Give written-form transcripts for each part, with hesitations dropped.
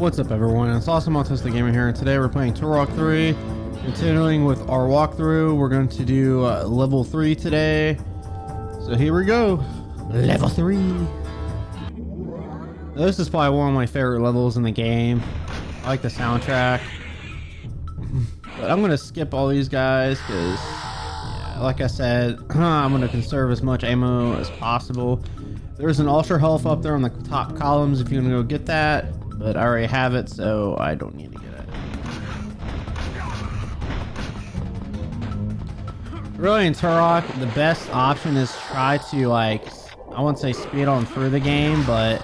What's up everyone, it's AwesomeAutisticGamer here, and today we're playing Turok 3. Continuing with our walkthrough, we're going to do level 3 today. So here we go. Level 3. This is probably one of my favorite levels in the game. I like the soundtrack. But I'm going to skip all these guys because, yeah, like I said, I'm going to conserve as much ammo as possible. There's an ultra health up there on the top columns if you want to go get that. But I already have it, so I don't need to get it. Really, in Turok, the best option is try to, like, I won't say speed on through the game, but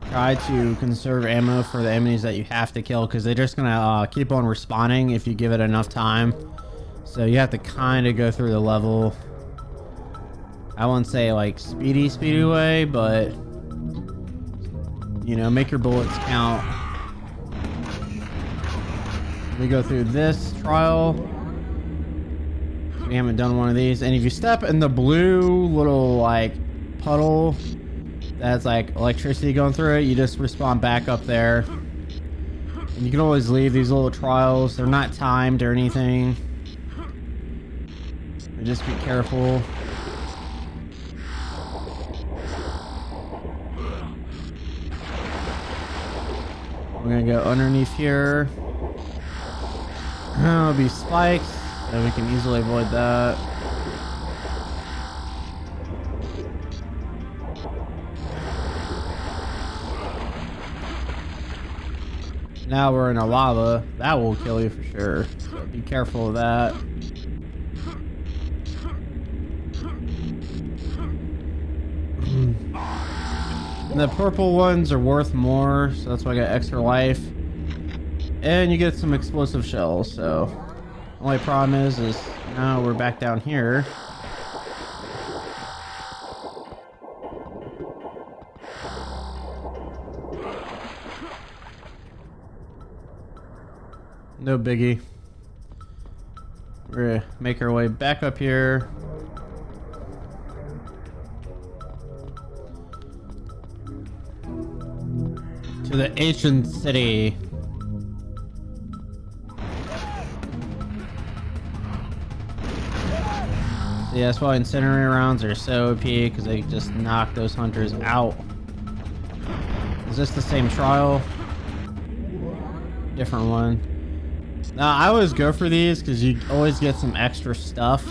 try to conserve ammo for the enemies that you have to kill, because they're just gonna keep on respawning if you give it enough time. So you have to kind of go through the level. I won't say like speedy way, but you know, make your bullets count. We go through this trial. We haven't done one of these. And if you step in the blue little like puddle that's like electricity going through it, you just respawn back up there. And you can always leave these little trials. They're not timed or anything. But just be careful. We're gonna go underneath here. There'll be spikes, so we can easily avoid that. Now we're in a lava. That will kill you for sure, so be careful of that. And the purple ones are worth more, so that's why I got extra life. And you get some explosive shells, so only problem is now we're back down here. No biggie. We're gonna make our way back up here. To the ancient city. So yeah, that's why incendiary rounds are so OP, because they just knock those hunters out. Is this the same trial? Different one. Now I always go for these because you always get some extra stuff.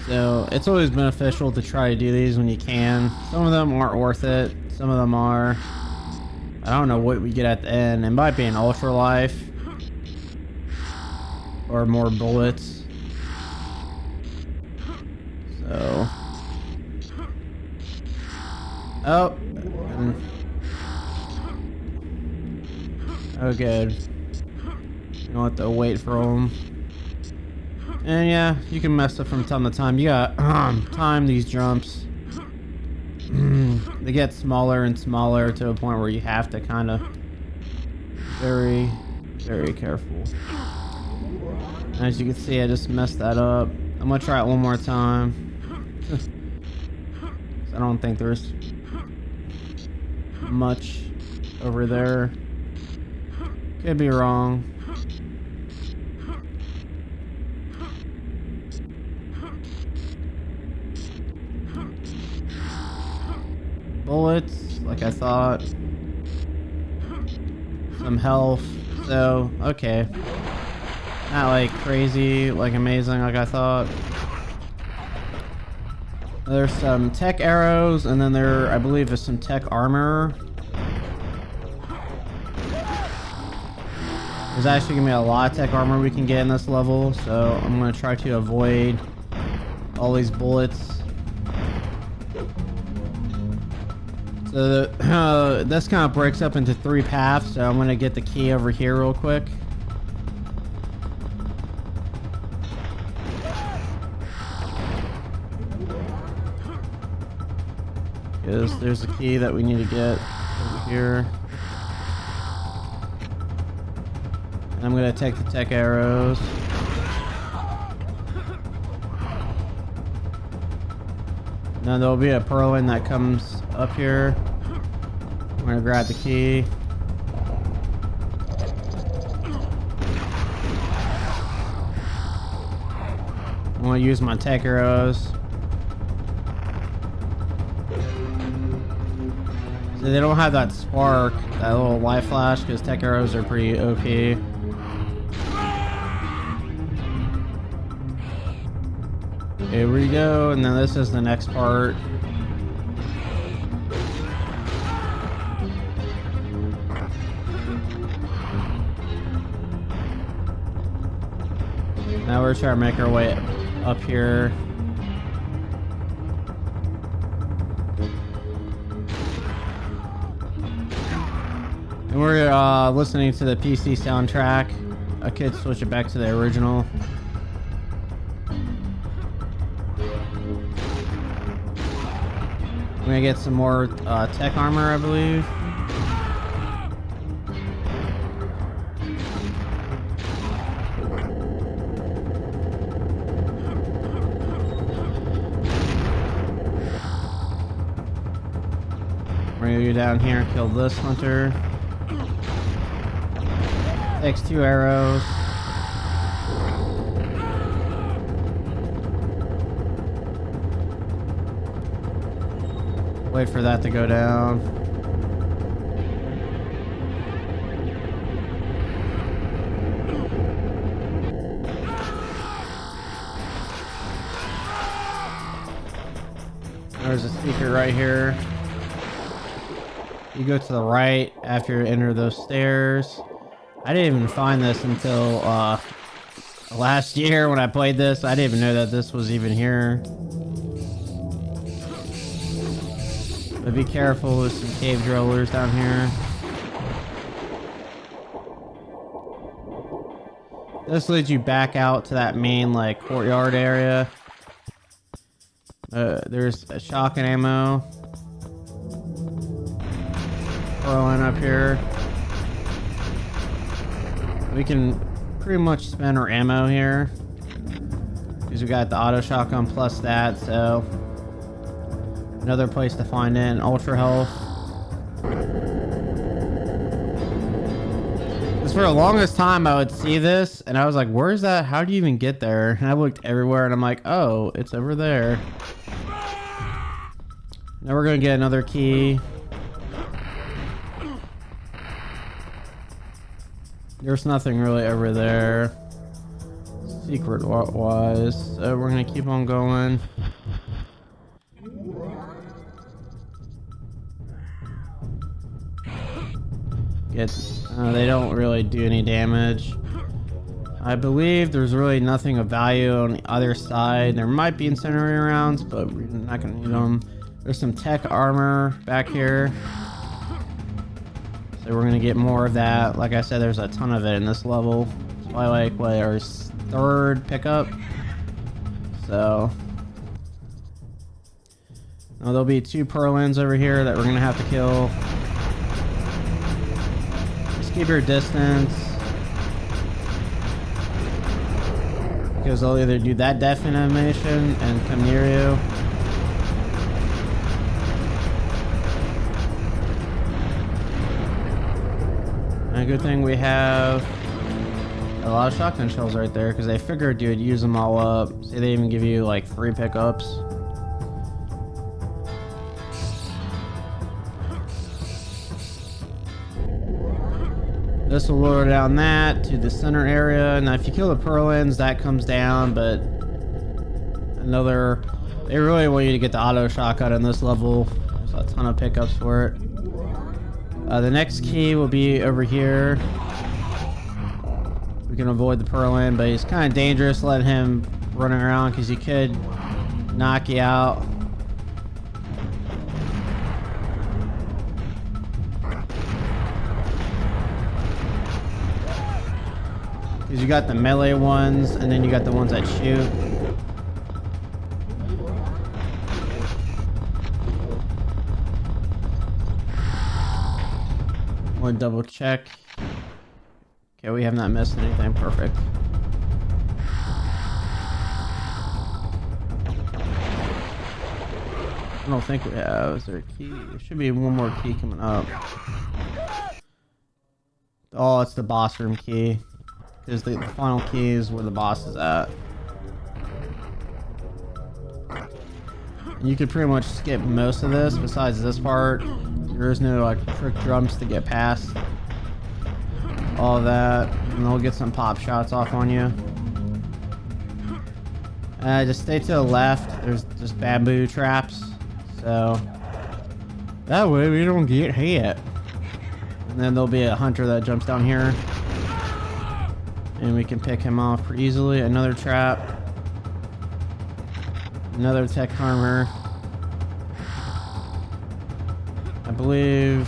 So it's always beneficial to try to do these when you can. Some of them aren't worth it. Some of them are. I don't know what we get at the end. It might be an ultra life or more bullets. So, oh, oh good. You don't have to wait for them. And yeah, you can mess up from time to time. You got time these jumps. They get smaller and smaller to a point where you have to kind of very careful. As you can see, I just messed that up. I'm gonna try it one more time. I don't think there's much over there. Could be wrong. Bullets, like I thought. Some health. So, okay. Not like crazy, like amazing like I thought. There's some tech arrows, and then there, I believe, is some tech armor. There's actually gonna be a lot of tech armor we can get in this level, so I'm gonna try to avoid all these bullets. So this kind of breaks up into 3 paths, so I'm gonna get the key over here real quick. Because there's a key that we need to get over here. And I'm gonna take the tech arrows. Now there'll be a purloin that comes up here. I'm gonna grab the key. want to use my tech arrows. So they don't have that spark, that little light flash, because tech arrows are pretty OP. Here we go, and then this is the next part. Now we're trying to make our way up here. And we're listening to the PC soundtrack. I could switch it back to the original. I'm gonna get some more tech armor, I believe. We're gonna go down here and kill this hunter. Takes 2 arrows. Wait for that to go down. There's a speaker right here. You go to the right after you enter those stairs. I didn't even find this until last year when I played this. I didn't even know that this was even here. But be careful with some cave dwellers down here. This leads you back out to that main like courtyard area. There's a shotgun ammo. Throwing up here. We can pretty much spend our ammo here because we got the auto shotgun plus that, so another place to find in ultra health. Because for the longest time I would see this and I was like, where's that? How do you even get there? And I looked everywhere and I'm like, oh, it's over there. Now we're gonna get another key. There's nothing really over there secret wise, so we're gonna keep on going. They don't really do any damage. I believe there's really nothing of value on the other side. There might be incendiary rounds, but we're not gonna need them. There's some tech armor back here. So we're gonna get more of that. Like I said, there's a ton of it in this level. It's probably like what, our 3rd pickup. So now there'll be 2 purlins over here that we're gonna have to kill. Just keep your distance, because they'll either do that death animation and come near you. A good thing we have a lot of shotgun shells right there, because I figured you would use them all up. See, they even give you like 3 pickups. This will lower down that to the center area. Now if you kill the purlins, that comes down, but they really want you to get the auto shotgun in this level. There's a ton of pickups for it. The next key will be over here. We can avoid the purlin, but it's kind of dangerous letting him run around because he could knock you out. Because you got the melee ones, and then you got the ones that shoot. One double check. Okay, we have not missed anything. Perfect. I don't think we have. Is there a key? There should be one more key coming up. Oh, it's the boss room key. Because the final key is where the boss is at. You could pretty much skip most of this besides this part. There is no like trick jumps to get past all of that, and they'll get some pop shots off on you. Just stay to the left. There's just bamboo traps, so that way we don't get hit. And then there'll be a hunter that jumps down here, and we can pick him off pretty easily. Another trap. Another tech armor. I believe.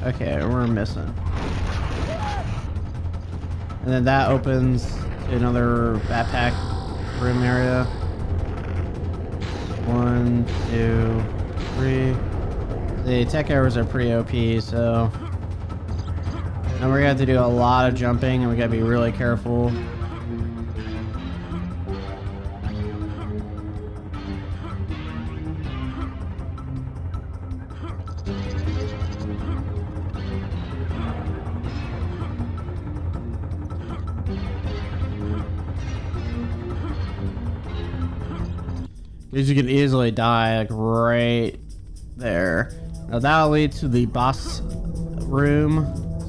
Okay, we're missing. And then that opens to another backpack room area. 1, 2, 3. The tech arrows are pretty OP, so. And we're gonna have to do a lot of jumping, and we gotta be really careful. Because you can easily die like right there. Now that'll lead to the boss room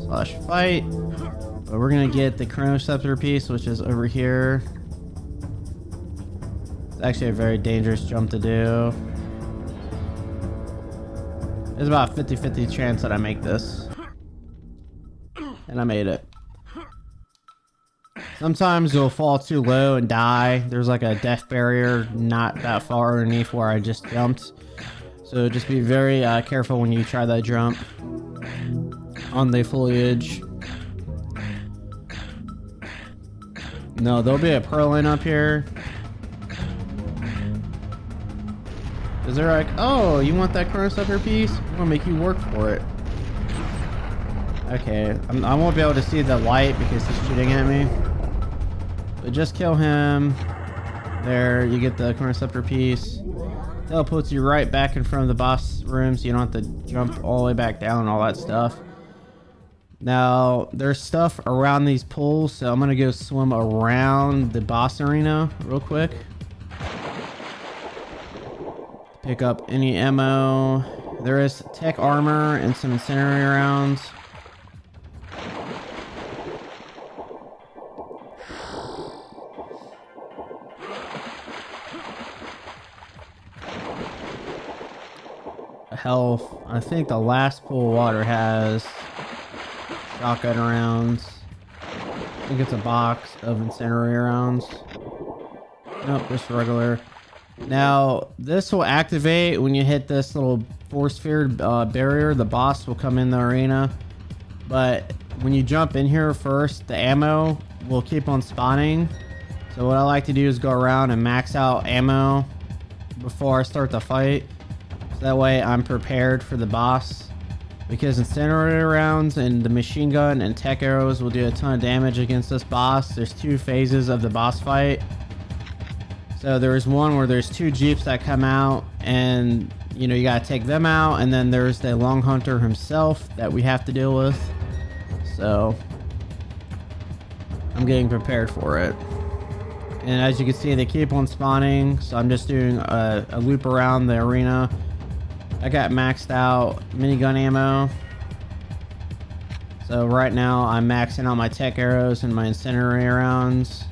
/ fight. But we're gonna get the chronoceptor piece, which is over here. It's actually a very dangerous jump to do. There's about a 50-50 chance that I make this. And I made it. Sometimes you'll fall too low and die. There's like a death barrier not that far underneath where I just jumped. So just be very careful when you try that jump on the foliage. No, there'll be a purlin up here. Is there like, oh, you want that chronoceptor piece? I'm gonna make you work for it. Okay, I won't be able to see the light because he's shooting at me. But just kill him. There, you get the chronoceptor piece. Teleports you right back in front of the boss room, so you don't have to jump all the way back down and all that stuff. Now, there's stuff around these pools, so I'm gonna go swim around the boss arena real quick. Pick up any ammo. There is tech armor and some incendiary rounds. Health. I think the last pool of water has shotgun rounds. I think it's a box of incendiary rounds. Nope, just regular. Now, this will activate when you hit this little force field barrier. The boss will come in the arena. But when you jump in here first, the ammo will keep on spawning. So what I like to do is go around and max out ammo before I start the fight. So that way I'm prepared for the boss. Because incendiary rounds and the machine gun and tech arrows will do a ton of damage against this boss. There's 2 phases of the boss fight. So there's one where there's 2 jeeps that come out, and you know, you gotta take them out, and then there's the long hunter himself that we have to deal with. So I'm getting prepared for it. And as you can see, they keep on spawning, so I'm just doing a loop around the arena. I got maxed out minigun ammo. So right now I'm maxing out my tech arrows and my incendiary rounds.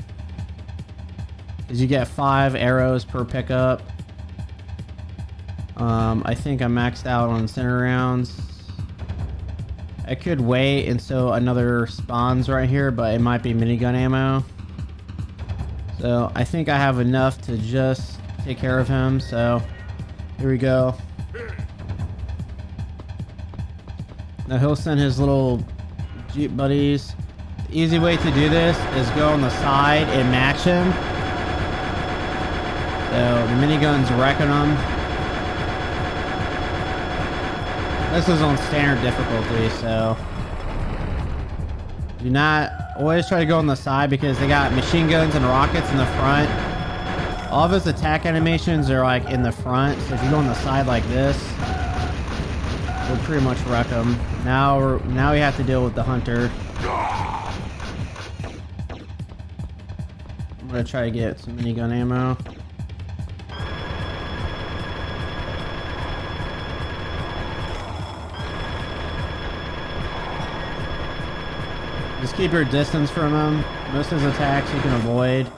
Because you get 5 arrows per pickup. I think I'm maxed out on incendiary rounds. I could wait until another spawns right here, but it might be minigun ammo. So I think I have enough to just take care of him. So here we go. Now he'll send his little jeep buddies. The easy way to do this is go on the side and match him. So the minigun's wrecking them. This is on standard difficulty, so do not always try to go on the side because they got machine guns and rockets in the front. All of his attack animations are like in the front, so if you go on the side like this, we'll pretty much wreck them. Now we have to deal with the hunter. I'm gonna try to get some minigun ammo. Just keep your distance from him. Most of his attacks you can avoid.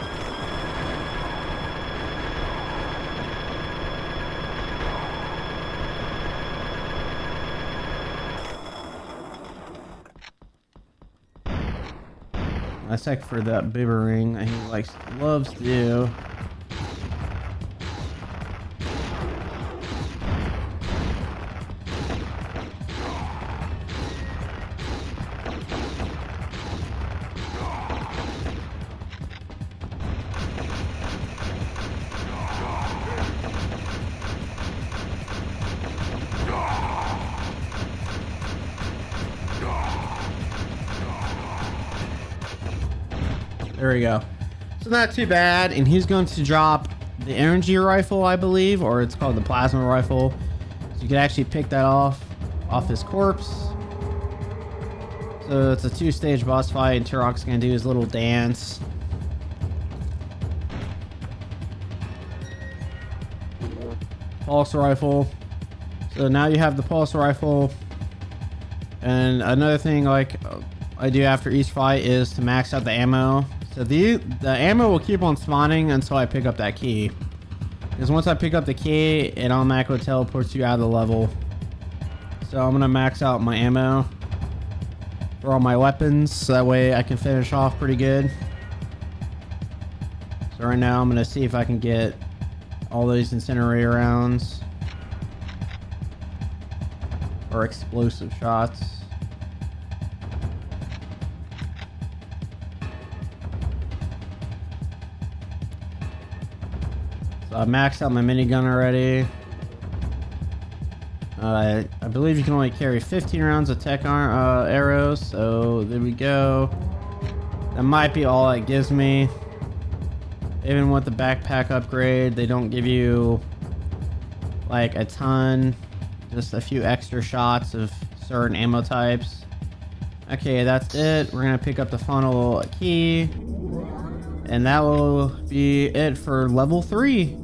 I sec for that bibbering that he loves to do. There we go. So not too bad, and he's going to drop the energy rifle, I believe, or it's called the plasma rifle. So you can actually pick that off his corpse. So it's a 2-stage boss fight, and Turok's gonna do his little dance. Pulse rifle. So now you have the pulse rifle, and another thing like I do after each fight is to max out the ammo. So the ammo will keep on spawning until I pick up that key. Because once I pick up the key, it automatically teleports you out of the level. So I'm gonna max out my ammo for all my weapons, so that way I can finish off pretty good. So right now I'm gonna see if I can get all those incinerator rounds or explosive shots. I maxed out my minigun already. I believe you can only carry 15 rounds of tech arrows, so there we go. That might be all it gives me. Even with the backpack upgrade, they don't give you like a ton, just a few extra shots of certain ammo types. Okay, that's it. We're gonna pick up the funnel key, and that will be it for level 3.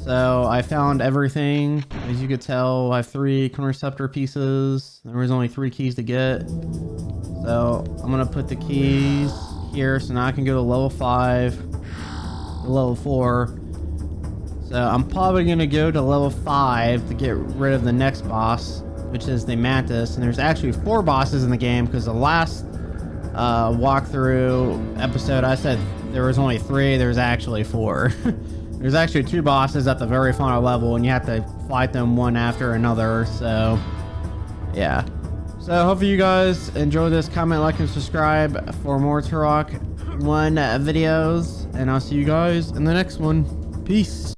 So I found everything. As you could tell, I have 3 Cornerceptor pieces. There was only 3 keys to get. So I'm gonna put the keys here, so now I can go to level 5, to level 4. So I'm probably gonna go to level 5 to get rid of the next boss, which is the Mantis. And there's actually 4 bosses in the game, because the last walkthrough episode I said there was only 3. There's actually 4. There's actually 2 bosses at the very final level, and you have to fight them one after another. So yeah, so hopefully you guys enjoy this. Comment, like, and subscribe for more Turok 1 videos, and I'll see you guys in the next one. Peace.